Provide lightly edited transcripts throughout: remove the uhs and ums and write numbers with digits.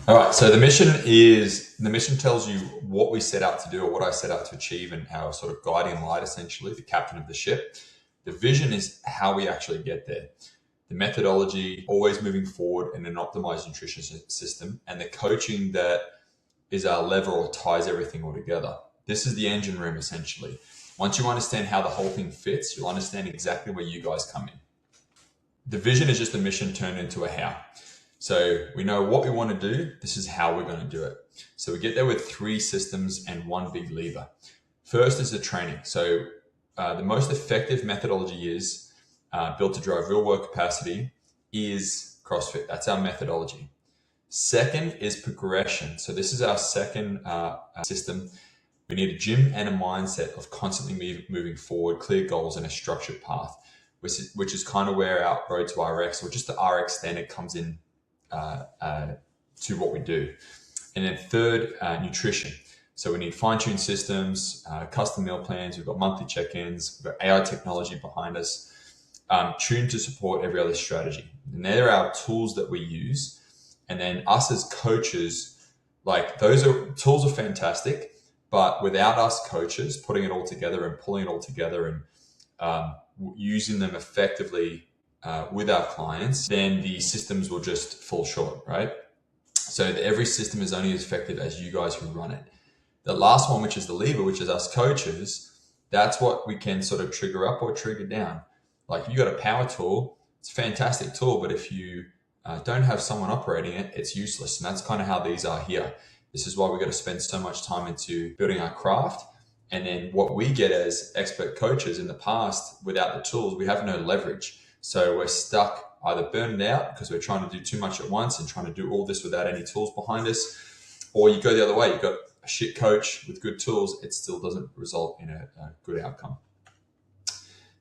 All right. So the mission tells you what we set out to do or what I set out to achieve and our sort of guiding light, essentially, the captain of the ship. The vision is how we actually get there. The methodology, always moving forward in an optimized nutrition system, and the coaching that is our lever or ties everything all together. This is the engine room, essentially. Once you understand how the whole thing fits, you'll understand exactly where you guys come in. The vision is just a mission turned into a how. So we know what we want to do. This is how we're going to do it. So we get there with 3 systems and 1 big lever. First is the training. So the most effective methodology is built to drive real work capacity is CrossFit. That's our methodology. Second is progression. So this is our second system. We need a gym and a mindset of constantly moving forward, clear goals, and a structured path, which is kind of where our road to Rx, or just the Rx standard, comes in to what we do. And then third, nutrition. So we need fine-tuned systems, custom meal plans. We've got monthly check-ins. We've got AI technology behind us, tuned to support every other strategy. And they're our tools that we use. And then us as coaches, like tools are fantastic, but without us coaches putting it all together and pulling it all together and using them effectively with our clients, then the systems will just fall short, right? So every system is only as effective as you guys who run it. The last one, which is the lever, which is us coaches, that's what we can sort of trigger up or trigger down. Like you got a power tool, it's a fantastic tool, but if you don't have someone operating it, it's useless. And that's kind of how these are here. This is why we've got to spend so much time into building our craft. And then what we get as expert coaches in the past, without the tools, we have no leverage. So we're stuck either burned out because we're trying to do too much at once and trying to do all this without any tools behind us, or you go the other way. You've got a shit coach with good tools. It still doesn't result in a good outcome.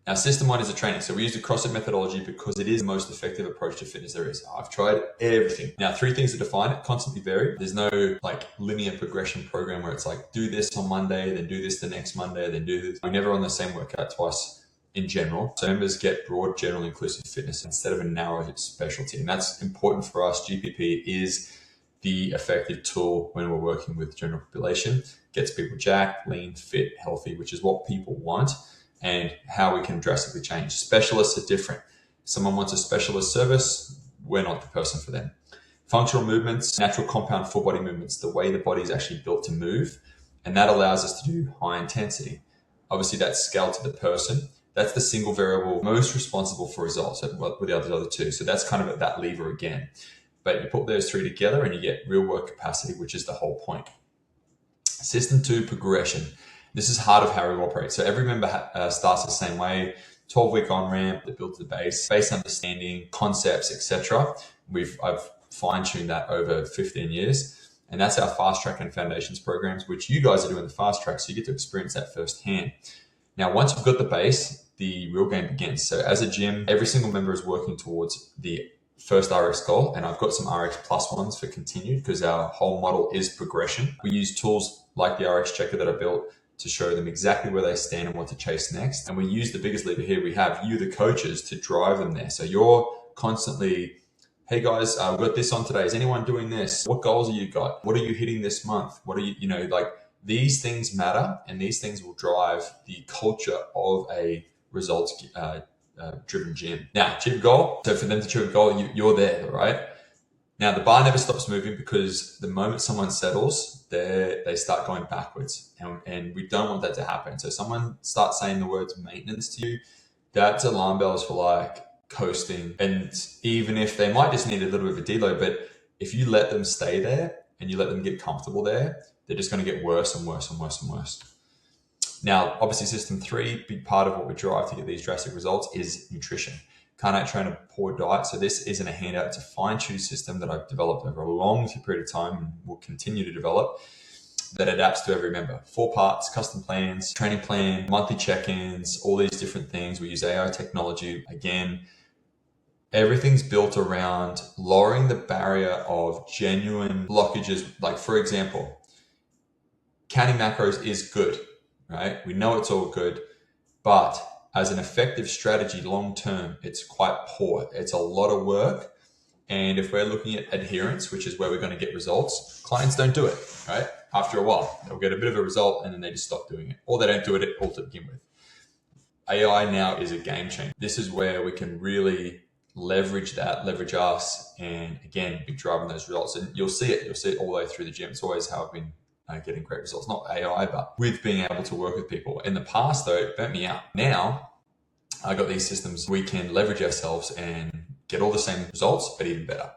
Now, system 1 is a training. So we use the CrossFit methodology because it is the most effective approach to fitness there is. I've tried everything. Now, 3 things that define it: constantly vary. There's no like linear progression program where it's like, do this on Monday, then do this the next Monday, then do this. We never run the same workout twice in general. So members get broad, general, inclusive fitness instead of a narrow specialty. And that's important for us. GPP is the effective tool when we're working with general population. Gets people jacked, lean, fit, healthy, which is what people want, and how we can drastically change. Specialists are different. If someone wants a specialist service, we're not the person for them. Functional movements, natural compound full body movements, the way the body is actually built to move. And that allows us to do high intensity. Obviously that's scaled to the person. That's the single variable most responsible for results with the other 2. So that's kind of at that lever again. But you put those 3 together and you get real work capacity, which is the whole point. System 2, progression. This is heart of how we operate. So every member starts the same way. 12-week on-ramp that builds the base understanding, concepts, etc. I've fine-tuned that over 15 years. And that's our fast track and foundations programs, which you guys are doing the fast track. So you get to experience that firsthand. Now, once you've got the base, the real game begins. So as a gym, every single member is working towards the first Rx goal. And I've got some Rx plus ones for continued because our whole model is progression. We use tools like the Rx checker that I built to show them exactly where they stand and what to chase next. And we use the biggest lever here. We have you, the coaches, to drive them there. So you're constantly, hey guys, we've got this on today. Is anyone doing this? What goals have you got? What are you hitting this month? What are you, like these things matter, and these things will drive the culture of a results driven gym. Now, achieve a goal. So for them to achieve a goal, you're there, right? Now, the bar never stops moving because the moment someone settles, they start going backwards. And we don't want that to happen. So someone starts saying the words maintenance to you, that's alarm bells for like coasting. And even if they might just need a little bit of a deload, but if you let them stay there and you let them get comfortable there, they're just going to get worse and worse and worse and worse. Now, obviously, system 3, big part of what we drive to get these drastic results is nutrition. Can't train a poor diet. So this isn't a handout. It's a fine-tuned system that I've developed over a long period of time and will continue to develop that adapts to every member. 4 parts, custom plans, training plan, monthly check-ins, all these different things. We use AI technology. Again, everything's built around lowering the barrier of genuine blockages. Like, for example, counting macros is good, right? We know it's all good, but as an effective strategy long term, it's quite poor. It's a lot of work And if we're looking at adherence, which is where we're going to get results, clients don't do it, right? After a while, they'll get a bit of a result and then they just stop doing it, or they don't do it at all to begin with. AI now is a game changer. This is where we can really leverage us, and again, be driving those results. And you'll see it all the way through the gym. It's always how I've been getting great results, not AI, but with being able to work with people. In the past, though, it burnt me out. Now, I got these systems. We can leverage ourselves and get all the same results, but even better.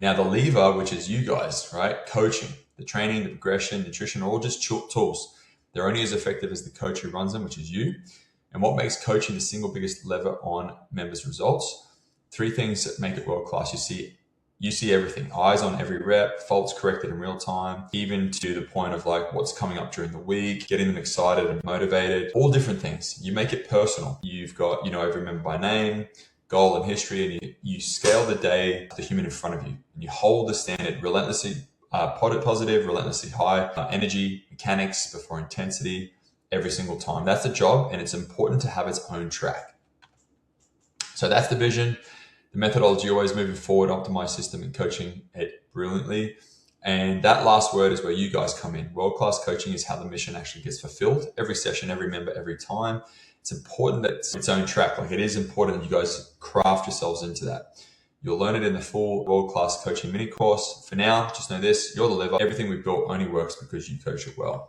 Now, the lever, which is you guys, right? Coaching, the training, the progression, nutrition, are all just tools. They're only as effective as the coach who runs them, which is you. And what makes coaching the single biggest lever on members' results? 3 things that make it world-class. You see everything. Eyes on every rep, faults corrected in real time, even to the point of like what's coming up during the week, getting them excited and motivated, all different things. You make it personal. You've got, every member by name, goal and history, and you scale the day to the human in front of you. And you hold the standard relentlessly positive, relentlessly high energy, mechanics before intensity every single time. That's the job, and it's important to have its own track. So that's the vision. The methodology, always moving forward, optimized system, and coaching it brilliantly. And that last word is where you guys come in. World-class coaching is how the mission actually gets fulfilled. Every session, every member, every time. It's important that it's its own track. Like, it is important that you guys craft yourselves into that. You'll learn it in the full world-class coaching mini course. For now, just know this, you're the lever. Everything we've built only works because you coach it well.